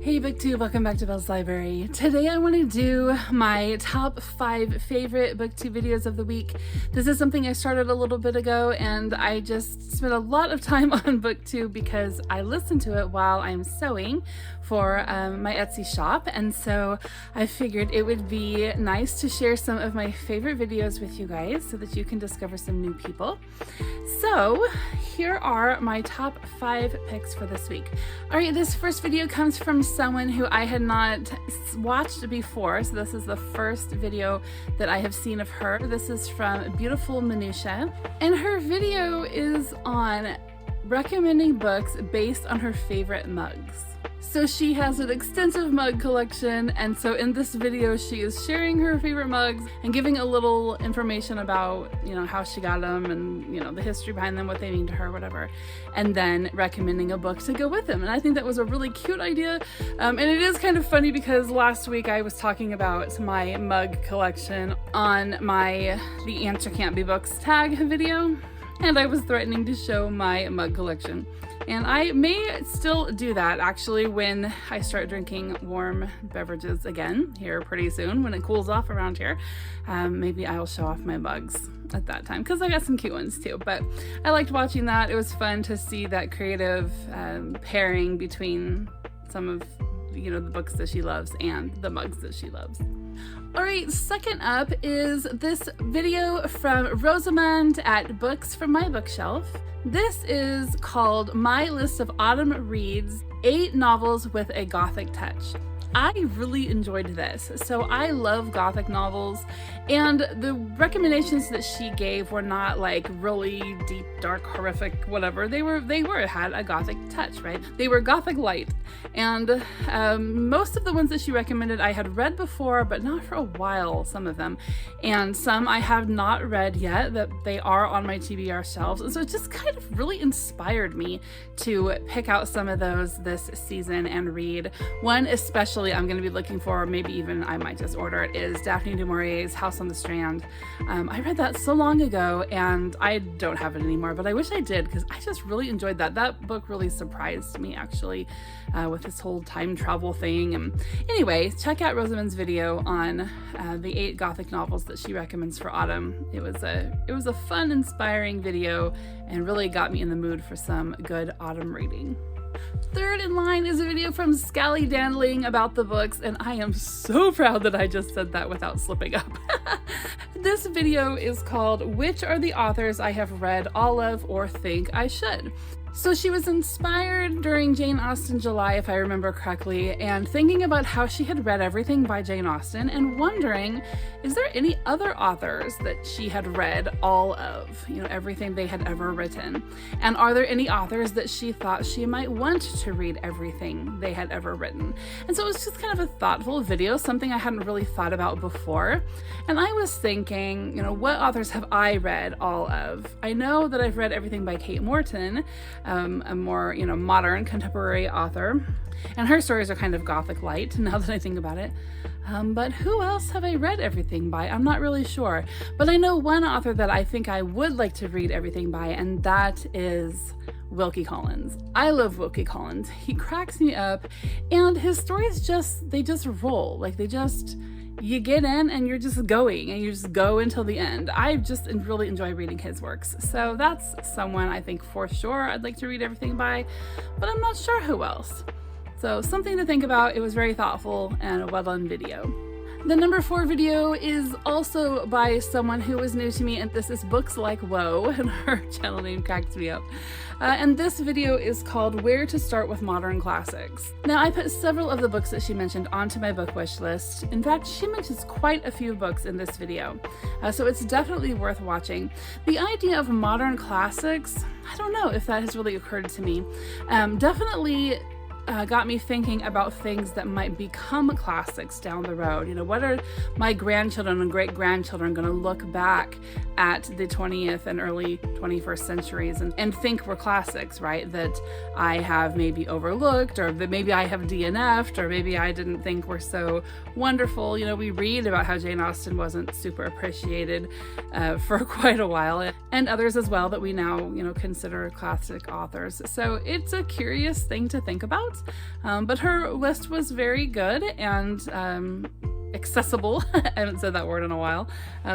Hey BookTube, welcome back to Belle's Library. Today I want to do my top 5 favorite BookTube videos of the week. This is something I started a little bit ago and I just spent a lot of time on BookTube because I listen to it while I'm sewing for my Etsy shop, and so I figured it would be nice to share some of my favorite videos with you guys so that you can discover some new people. So here are my top 5 picks for this week. Alright, this first video comes from someone who I had not watched before, so this is the first video that I have seen of her. This is from Beautiful Minutia, and her video is on recommending books based on her favorite mugs. So she has an extensive mug collection, and so in this video she is sharing her favorite mugs and giving a little information about, how she got them and, the history behind them, what they mean to her, whatever, and then recommending a book to go with them. And I think that was a really cute idea, and it is kind of funny because last week I was talking about my mug collection on The Answer Can't Be Books tag video, and I was threatening to show my mug collection. And I may still do that actually when I start drinking warm beverages again here pretty soon, when it cools off around here. Maybe I'll show off my mugs at that time because I got some cute ones too. But I liked watching that. It was fun to see that creative pairing between some of the books that she loves and the mugs that she loves. Alright, second up is this video from Rosamund at Books from My Bookshelf. This is called My List of Autumn Reads, 8 Novels with a Gothic Touch. I really enjoyed this. So I love Gothic novels, and the recommendations that she gave were not like really deep, dark, horrific, whatever. They had a Gothic touch, right? They were Gothic light. And most of the ones that she recommended I had read before, but not for a while, some of them. And some I have not read yet, that they are on my TBR shelves. And so it just kind of really inspired me to pick out some of those this season and read. One especially I'm going to be looking for, maybe even I might just order it, is Daphne du Maurier's House on the Strand. I read that so long ago and I don't have it anymore, but I wish I did because I just really enjoyed that. That book really surprised me actually with this whole time travel thing. And anyway, check out Rosamund's video on the 8 Gothic novels that she recommends for autumn. It was a fun, inspiring video and really got me in the mood for some good autumn reading. Third in line is a video from Scally Dandling about the books, and I am so proud that I just said that without slipping up. This video is called Which Are the Authors I Have Read All of or Think I Should? So she was inspired during Jane Austen July, if I remember correctly, and thinking about how she had read everything by Jane Austen and wondering, is there any other authors that she had read all of, everything they had ever written? And are there any authors that she thought she might want to read everything they had ever written? And so it was just kind of a thoughtful video, something I hadn't really thought about before. And I was thinking, what authors have I read all of? I know that I've read everything by Kate Morton, a more, modern contemporary author, and her stories are kind of Gothic light now that I think about it. But who else have I read everything by? I'm not really sure, but I know one author that I think I would like to read everything by, and that is Wilkie Collins. I love Wilkie Collins. He cracks me up, and his stories just roll. Like you get in and you're just going and you just go until the end. I just really enjoy reading his works. So that's someone I think for sure I'd like to read everything by, but I'm not sure who else. So something to think about. It was very thoughtful and a well-done video. The number 4 video is also by someone who was new to me, and this is Books Like Whoa, and her channel name cracks me up. And this video is called Where to Start with Modern Classics. Now, I put several of the books that she mentioned onto my book wish list. In fact, she mentions quite a few books in this video, so it's definitely worth watching. The idea of modern classics, I don't know if that has really occurred to me. Definitely got me thinking about things that might become classics down the road. What are my grandchildren and great-grandchildren going to look back at the 20th and early 21st centuries and think were classics, right? That I have maybe overlooked, or that maybe I have DNF'd, or maybe I didn't think were so wonderful. We read about how Jane Austen wasn't super appreciated for quite a while, and others as well that we now, consider classic authors. So it's a curious thing to think about. But her list was very good and accessible. I haven't said that word in a while.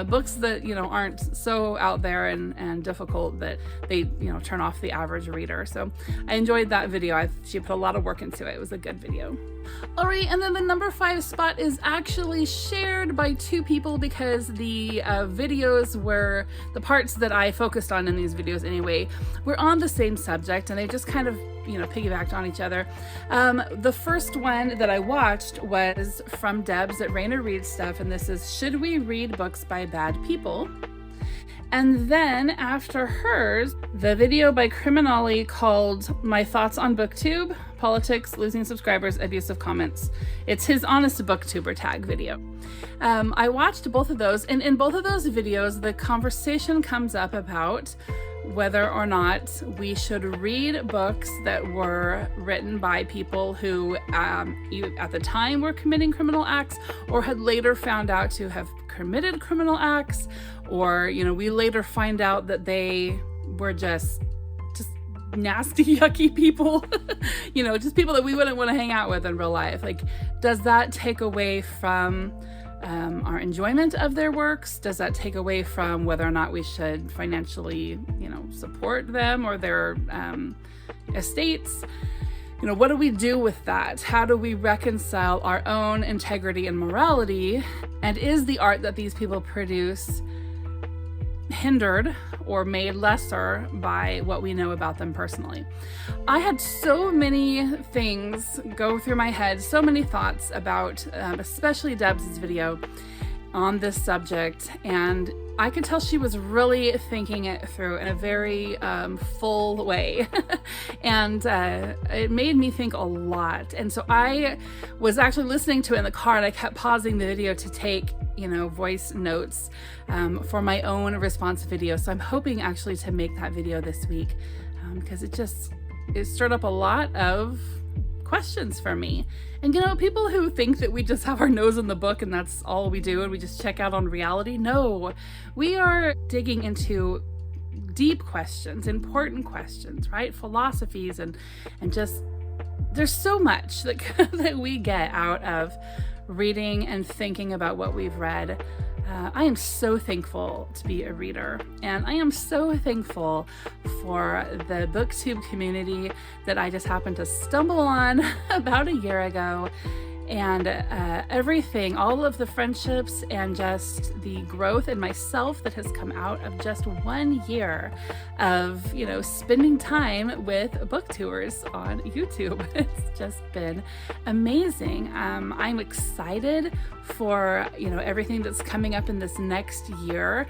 Books that, you know, aren't so out there and difficult that they, you know, turn off the average reader. So I enjoyed that video. She put a lot of work into it. It was a good video. All right, and then the number 5 spot is actually shared by 2 people because the videos were, the parts that I focused on in these videos anyway, were on the same subject, and they just kind of, you know, piggybacked on each other. The first one that I watched was from Debs at Rainer Reads Stuff, and this is Should We Read Books by Bad People? And then after hers, the video by Criminali called My Thoughts on BookTube, Politics, Losing Subscribers, Abusive Comments. It's his Honest BookTuber tag video. I watched both of those, and in both of those videos, the conversation comes up about whether or not we should read books that were written by people who at the time were committing criminal acts or had later found out to have committed criminal acts, or, you know, we later find out that they were just nasty, yucky people, you know, just people that we wouldn't want to hang out with in real life. Like, does that take away from our enjoyment of their works? Does that take away from whether or not we should financially, you know, support them or their estates? You know, what do we do with that? How do we reconcile our own integrity and morality? And is the art that these people produce hindered or made lesser by what we know about them personally? I had so many things go through my head, so many thoughts about especially Debs' video on this subject, and I could tell she was really thinking it through in a very full way. And it made me think a lot. And so I was actually listening to it in the car, and I kept pausing the video to take, you know, voice notes for my own response video. So I'm hoping actually to make that video this week because it stirred up a lot of questions for me. And, you know, people who think that we just have our nose in the book and that's all we do and we just check out on reality. No, we are digging into deep questions, important questions, right? Philosophies and just, there's so much that, that we get out of reading and thinking about what we've read. I am so thankful to be a reader, and I am so thankful for the BookTube community that I just happened to stumble on about a year ago. And everything, all of the friendships and just the growth in myself that has come out of just 1 year of, you know, spending time with booktubers on YouTube. It's just been amazing. I'm excited for, you know, everything that's coming up in this next year.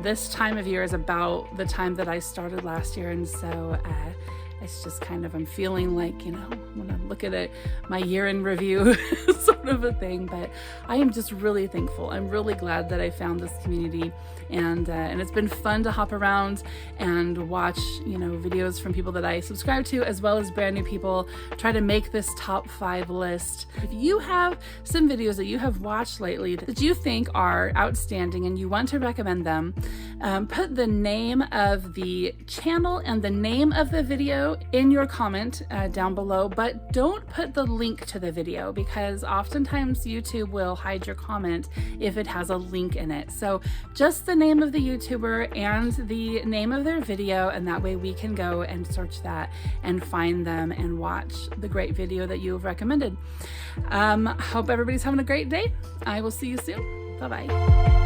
This time of year is about the time that I started last year, and so it's just kind of, I'm feeling like, you know, when I look at it, my year in review sort of a thing. But I am just really thankful. I'm really glad that I found this community, and it's been fun to hop around and watch, you know, videos from people that I subscribe to, as well as brand new people, try to make this top 5 list. If you have some videos that you have watched lately that you think are outstanding and you want to recommend them, put the name of the channel and the name of the video in your comment down below, but don't put the link to the video because oftentimes YouTube will hide your comment if it has a link in it. So just the name of the YouTuber and the name of their video, and that way we can go and search that and find them and watch the great video that you have recommended. Hope everybody's having a great day. I will see you soon. Bye-bye.